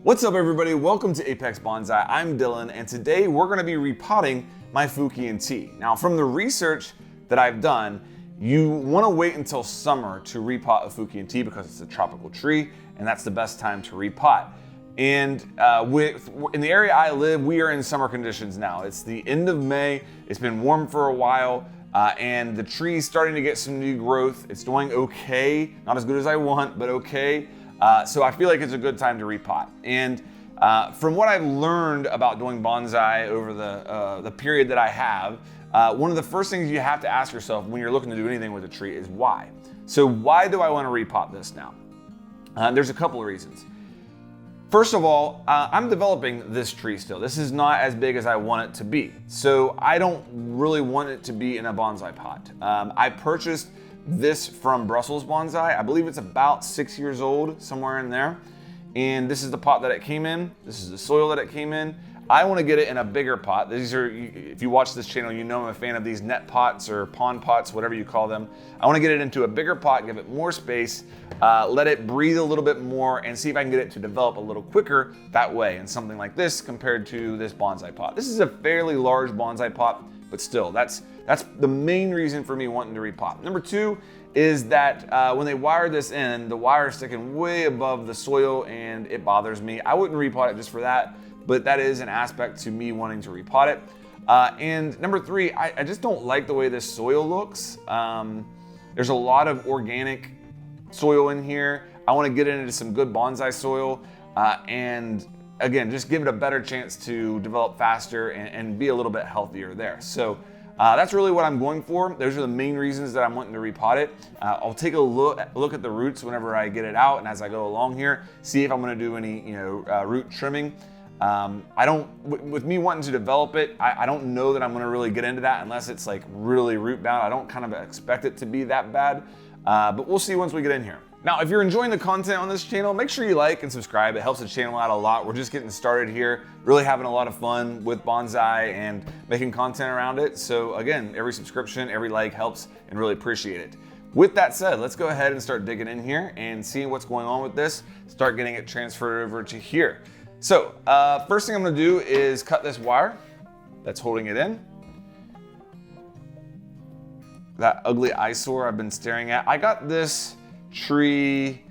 What's up everybody, welcome to Apex Bonsai. I'm Dylan and today we're going to be repotting my Fukien tea. Now from the research that I've done, you want to wait until summer to repot a Fukien tea because it's a tropical tree and that's the best time to repot. And in the area I live, we are in summer conditions now. It's the end of May, it's been warm for a while, and the tree's starting to get some new growth. It's doing okay, not as good as I want, but okay. So I feel like it's a good time to repot. And from what I've learned about doing bonsai over the period that I have, one of the first things you have to ask yourself when you're looking to do anything with a tree is why. So why do I want to repot this now? There's a couple of reasons. First of all, I'm developing this tree still. This is not as big as I want it to be. So I don't really want it to be in a bonsai pot. I purchased this from Brussels Bonsai. I believe it's about 6 years old, somewhere in there. And this is the pot that it came in. This is the soil that it came in. I want to get it in a bigger pot. These are, if you watch this channel, you know I'm a fan of these net pots or pond pots, whatever you call them. I want to get it into a bigger pot, give it more space, let it breathe a little bit more and see if I can get it to develop a little quicker that way in something like this compared to this bonsai pot. This is a fairly large bonsai pot, but still, that's the main reason for me wanting to repot. Number two is that when they wired this in, the wire is sticking way above the soil and it bothers me. I wouldn't repot it just for that, but that is an aspect to me wanting to repot it. And number three, I just don't like the way this soil looks. There's a lot of organic soil in here. I want to get it into some good bonsai soil and again, just give it a better chance to develop faster and be a little bit healthier there. So that's really what I'm going for. Those are the main reasons that I'm wanting to repot it. I'll take a look at the roots whenever I get it out and as I go along here, see if I'm going to do any root trimming. With me wanting to develop it, I don't know that I'm going to really get into that unless it's like really root bound. I don't kind of expect it to be that bad, but we'll see once we get in here. Now, if you're enjoying the content on this channel, make sure you like and subscribe. It helps the channel out a lot. We're just getting started here, really having a lot of fun with bonsai and making content around it. So again, every subscription, every like helps and really appreciate it. With that said, let's go ahead and start digging in here and seeing what's going on with this, start getting it transferred over to here. So first thing I'm gonna do is cut this wire that's holding it in. That ugly eyesore I've been staring at. I got this tree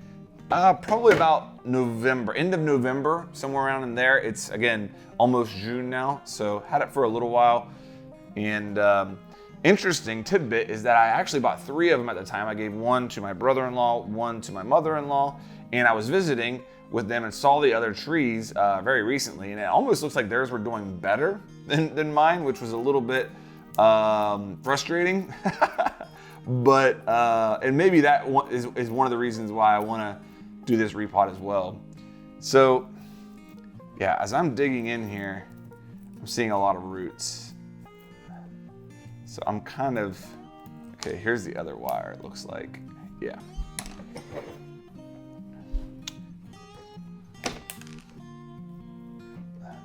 probably about November, end of November, somewhere around in there. It's again almost June now, so had it for a little while. And interesting tidbit is that I actually bought 3 of them at the time. I gave one to my brother-in-law, one to my mother-in-law, and I was visiting with them and saw the other trees very recently, and it almost looks like theirs were doing better than mine, which was a little bit frustrating. But, and maybe that is one of the reasons why I want to do this repot as well. So yeah, as I'm digging in here, I'm seeing a lot of roots. So I'm kind of, okay, here's the other wire, it looks like, yeah.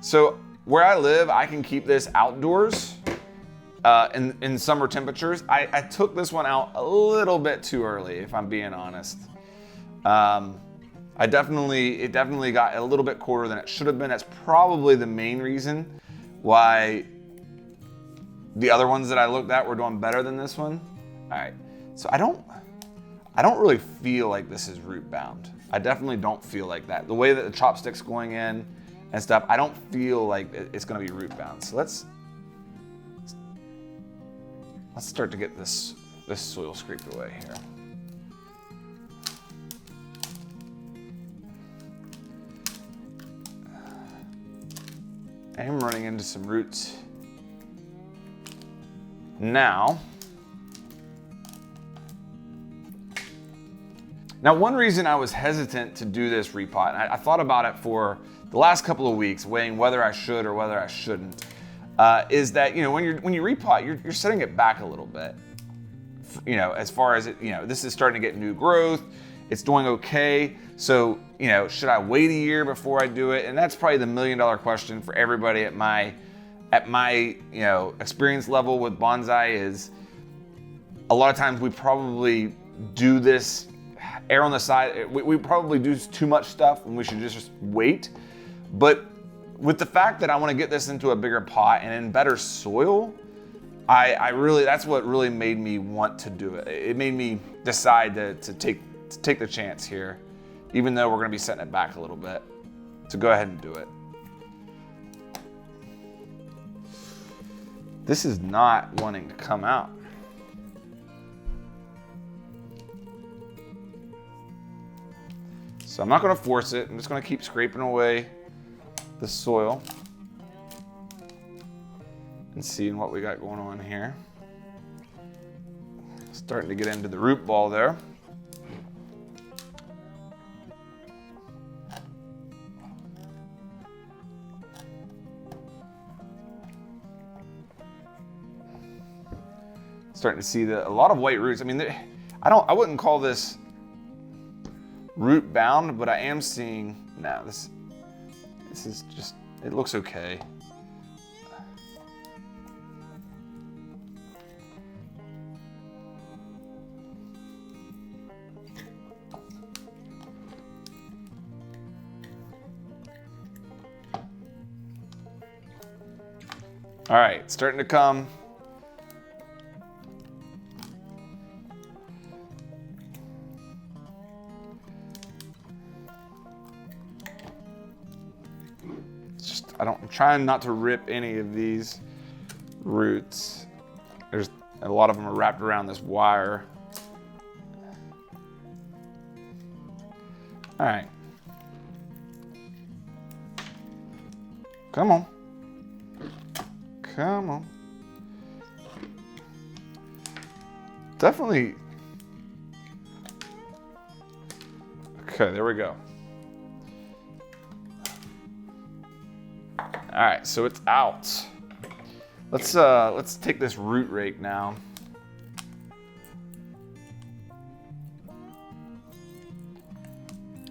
So where I live, I can keep this outdoors. In summer temperatures. I took this one out a little bit too early, if I'm being honest. It definitely got a little bit colder than it should have been. That's probably the main reason why the other ones that I looked at were doing better than this one. All right, so I don't really feel like this is root bound. I definitely don't feel like that. The way that the chopstick's going in and stuff, I don't feel like it's gonna be root bound. So let's start to get this soil scraped away here. I am running into some roots. Now one reason I was hesitant to do this repot, and I thought about it for the last couple of weeks, weighing whether I should or whether I shouldn't, is that when you repot, you're setting it back a little bit. As far as it, this is starting to get new growth. It's doing okay. So should I wait a year before I do it? And that's probably the $1 million question for everybody at my experience level with bonsai. Is a lot of times we probably do this err on the side. We probably do too much stuff and we should just wait. But with the fact that I want to get this into a bigger pot and in better soil, that's what really made me want to do it. It made me decide to take the chance here, even though we're going to be setting it back a little bit, to go ahead and do it. This is not wanting to come out. So I'm not going to force it. I'm just going to keep scraping away the soil and seeing what we got going on here. Starting to get into the root ball there. Starting to see a lot of white roots. I mean, I wouldn't call this root bound, but I am seeing, no, this is just, it looks okay. All right, starting to come. I'm trying not to rip any of these roots. There's a lot of them are wrapped around this wire. All right. Come on. Come on. Definitely. Okay, there we go. All right, so it's out. Let's take this root rake now.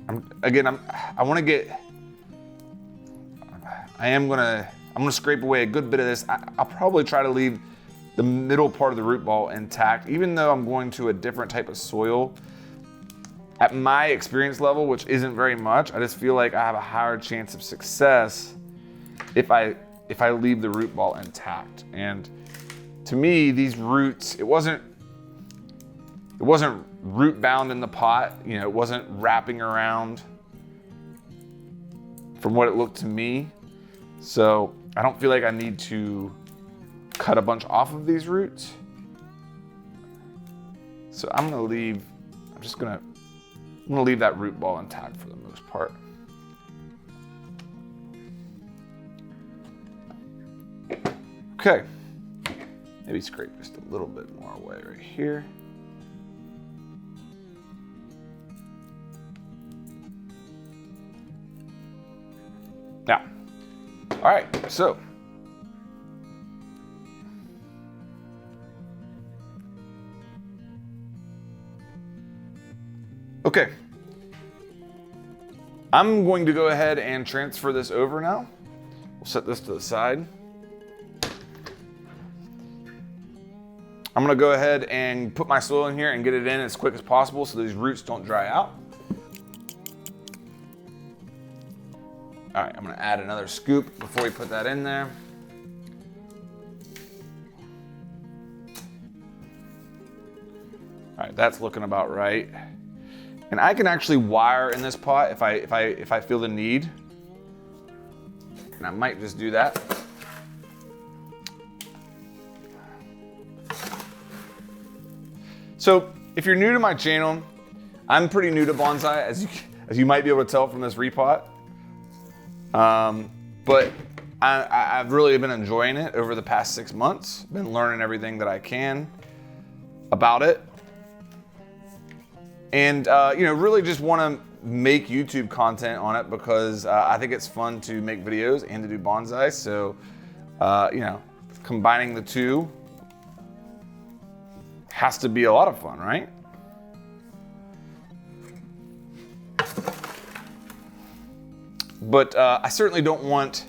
I'm gonna scrape away a good bit of this. I'll probably try to leave the middle part of the root ball intact, even though I'm going to a different type of soil. At my experience level, which isn't very much, I just feel like I have a higher chance of success if I leave the root ball intact. And to me, these roots, it wasn't root bound in the pot, you know, it wasn't wrapping around from what it looked to me. So I don't feel like I need to cut a bunch off of these roots. So I'm gonna leave that root ball intact for the most part. Okay, maybe scrape just a little bit more away right here. Now, all right, so okay, I'm going to go ahead and transfer this over now. We'll set this to the side. I'm gonna go ahead and put my soil in here and get it in as quick as possible so these roots don't dry out. All right, I'm gonna add another scoop before we put that in there. All right, that's looking about right. And I can actually wire in this pot if I feel the need. And I might just do that. So if you're new to my channel, I'm pretty new to bonsai, as you might be able to tell from this repot. But I've really been enjoying it over the past 6 months. Been learning everything that I can about it. And really just want to make YouTube content on it because I think it's fun to make videos and to do bonsai. So, combining the two has to be a lot of fun, right? But I certainly don't want,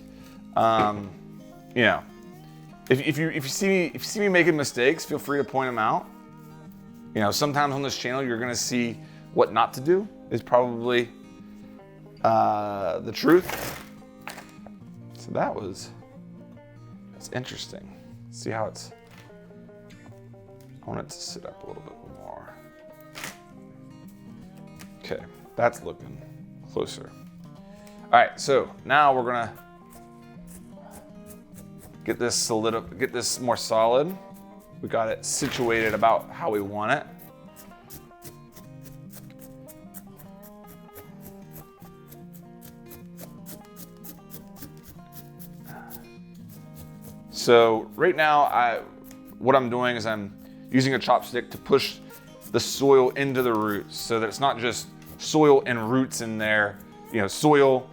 if you see me making mistakes, feel free to point them out. You know, sometimes on this channel you're going to see what not to do is probably the truth. So that's interesting. See how it's, I want it to sit up a little bit more. Okay, that's looking closer. All right, so now we're gonna get this more solid. We got it situated about how we want it. So right now, what I'm doing is I'm using a chopstick to push the soil into the roots so that it's not just soil and roots in there, you know, soil,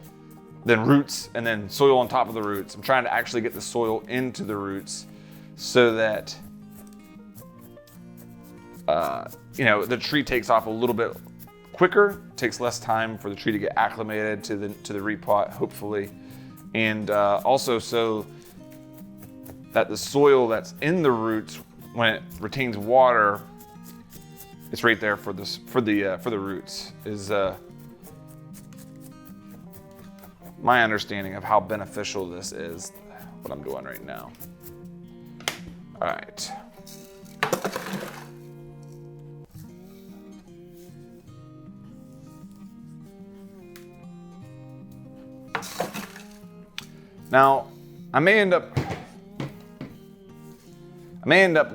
then roots, and then soil on top of the roots. I'm trying to actually get the soil into the roots so that, you know, the tree takes off a little bit quicker, takes less time for the tree to get acclimated to the repot, hopefully. And also so that the soil that's in the roots, when it retains water, it's right there for the roots. Is my understanding of how beneficial this is, what I'm doing right now. All right. Now, I may end up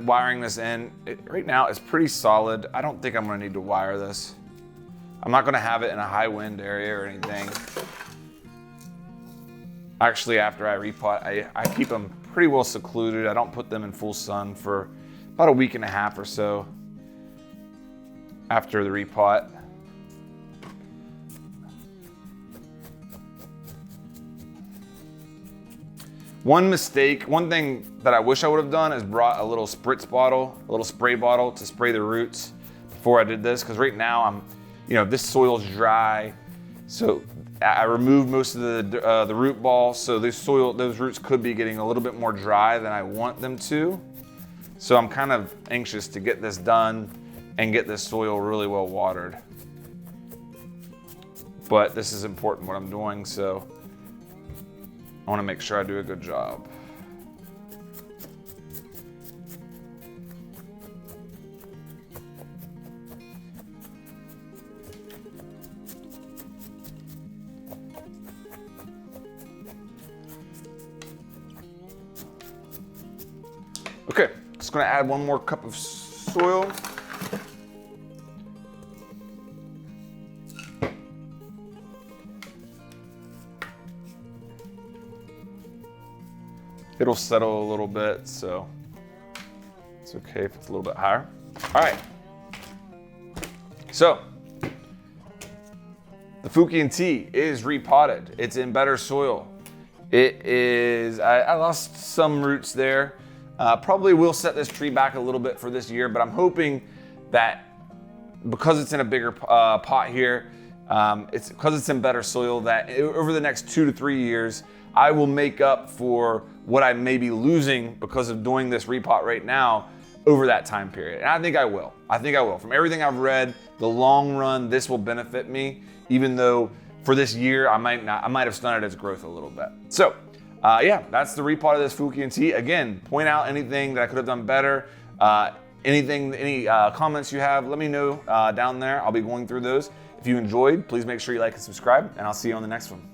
wiring this in. Right now, it's pretty solid. I don't think I'm gonna need to wire this. I'm not gonna have it in a high wind area or anything. Actually, after I repot, I keep them pretty well secluded. I don't put them in full sun for about a week and a half or so after the repot. One thing that I wish I would have done is brought a little spritz bottle, a little spray bottle to spray the roots before I did this, because right now this soil's dry. So I removed most of the root ball, so those roots could be getting a little bit more dry than I want them to. So I'm kind of anxious to get this done and get this soil really well watered. But this is important what I'm doing, so I want to make sure I do a good job. Okay, just gonna add one more cup of soil. It'll settle a little bit, so it's okay if it's a little bit higher. All right, so the Fukien tea is repotted. It's in better soil. It is, I lost some roots there. Probably will set this tree back a little bit for this year, but I'm hoping that because it's in a bigger pot here, because it's in better soil, that over the next 2 to 3 years, I will make up for what I may be losing because of doing this repot right now over that time period. And I think I will. From everything I've read, the long run, this will benefit me, even though for this year, I might have stunted its growth a little bit. So yeah, that's the repot of this Fukien tea. Again, point out anything that I could have done better. Any comments you have, let me know down there. I'll be going through those. If you enjoyed, please make sure you like and subscribe, and I'll see you on the next one.